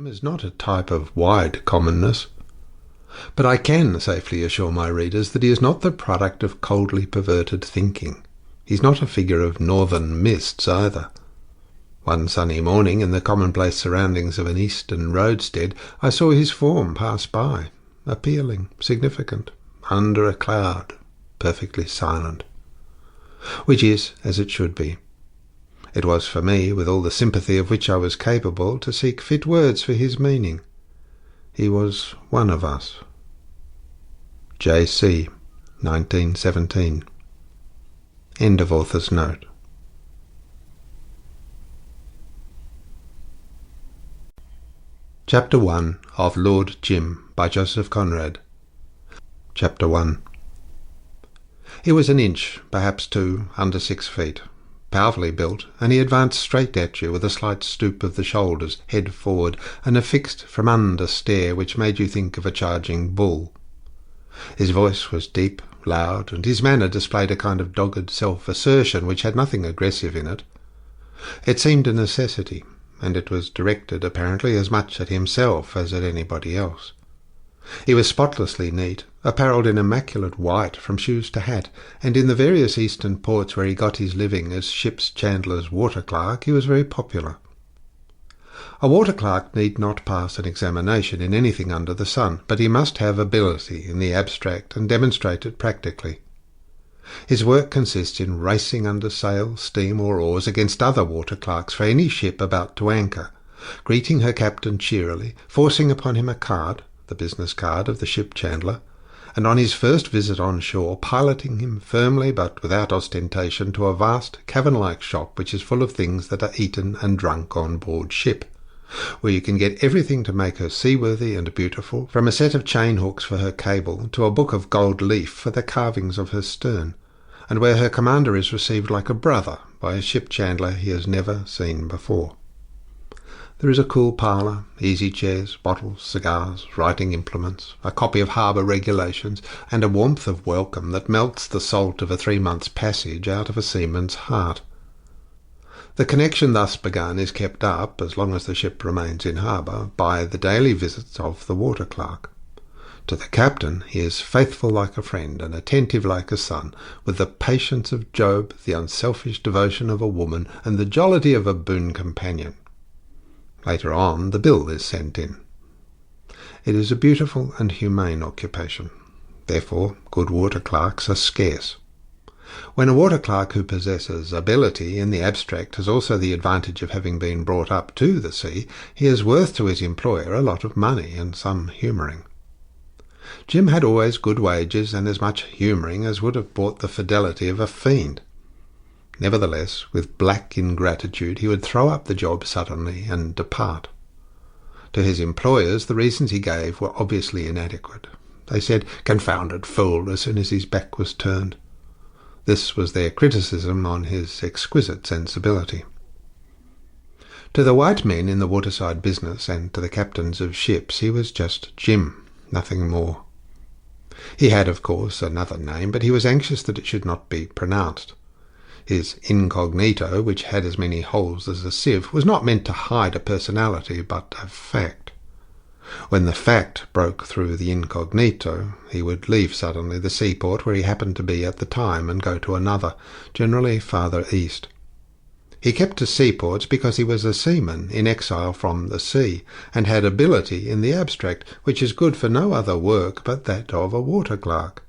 Jim is not a type of wide commonness. But I can safely assure my readers that he is not the product of coldly perverted thinking. He's not a figure of northern mists either. One sunny morning, in the commonplace surroundings of an eastern roadstead, I saw his form pass by, appealing, significant, under a cloud, perfectly silent. Which is as it should be. It was for me, with all the sympathy of which I was capable, to seek fit words for his meaning. He was one of us. J.C., 1917. End of author's note. Chapter 1 of Lord Jim by Joseph Conrad. Chapter 1. He was an inch, perhaps two, under 6 feet, powerfully built, and he advanced straight at you with a slight stoop of the shoulders, head forward, and a fixed from under stare which made you think of a charging bull. His voice was deep, loud, and his manner displayed a kind of dogged self-assertion which had nothing aggressive in it. It seemed a necessity, and it was directed apparently as much at himself as at anybody else. He was spotlessly neat, apparelled in immaculate white from shoes to hat, and in the various eastern ports where he got his living as ship's chandler's water clerk he was very popular. A water clerk need not pass an examination in anything under the sun, but he must have ability in the abstract and demonstrate it practically. His work consists in racing under sail, steam, or oars against other water clerks for any ship about to anchor, greeting her captain cheerily, forcing upon him a card, the business card of the ship chandler, and on his first visit on shore piloting him firmly but without ostentation to a vast cavern-like shop which is full of things that are eaten and drunk on board ship, where you can get everything to make her seaworthy and beautiful, from a set of chain hooks for her cable to a book of gold leaf for the carvings of her stern, and where her commander is received like a brother by a ship chandler he has never seen before. There is a cool parlour, easy chairs, bottles, cigars, writing implements, a copy of harbour regulations, and a warmth of welcome that melts the salt of a 3 months' passage out of a seaman's heart. The connection thus begun is kept up, as long as the ship remains in harbour, by the daily visits of the water clerk. To the captain he is faithful like a friend and attentive like a son, with the patience of Job, the unselfish devotion of a woman, and the jollity of a boon companion. Later on the bill is sent in. It is a beautiful and humane occupation. Therefore good water clerks are scarce. When a water clerk who possesses ability in the abstract has also the advantage of having been brought up to the sea, he is worth to his employer a lot of money and some humouring. Jim had always good wages and as much humouring as would have bought the fidelity of a fiend. Nevertheless, with black ingratitude, he would throw up the job suddenly and depart. To his employers the reasons he gave were obviously inadequate. They said, "Confounded fool," as soon as his back was turned. This was their criticism on his exquisite sensibility. To the white men in the waterside business and to the captains of ships he was just Jim, nothing more. He had, of course, another name, but he was anxious that it should not be pronounced. His incognito, which had as many holes as a sieve, was not meant to hide a personality, but a fact. When the fact broke through the incognito, he would leave suddenly the seaport where he happened to be at the time and go to another, generally farther east. He kept to seaports because he was a seaman in exile from the sea, and had ability in the abstract, which is good for no other work but that of a water clerk.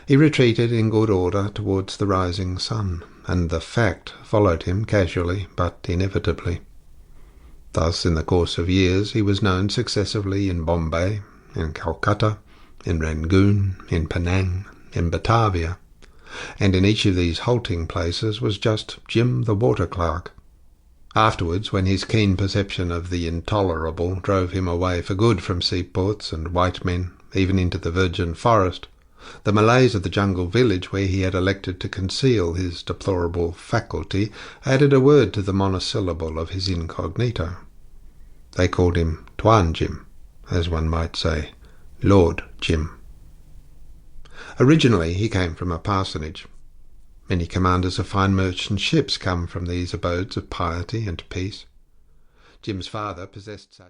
He retreated in good order towards the rising sun, and the fact followed him casually but inevitably. Thus, in the course of years, he was known successively in Bombay, in Calcutta, in Rangoon, in Penang, in Batavia, and in each of these halting places was just Jim the water clerk. Afterwards, when his keen perception of the intolerable drove him away for good from seaports and white men, even into the virgin forest, the Malays of the jungle village where he had elected to conceal his deplorable faculty added a word to the monosyllable of his incognito. They called him Tuan Jim, as one might say, Lord Jim. Originally he came from a parsonage. Many commanders of fine merchant ships come from these abodes of piety and peace. Jim's father possessed such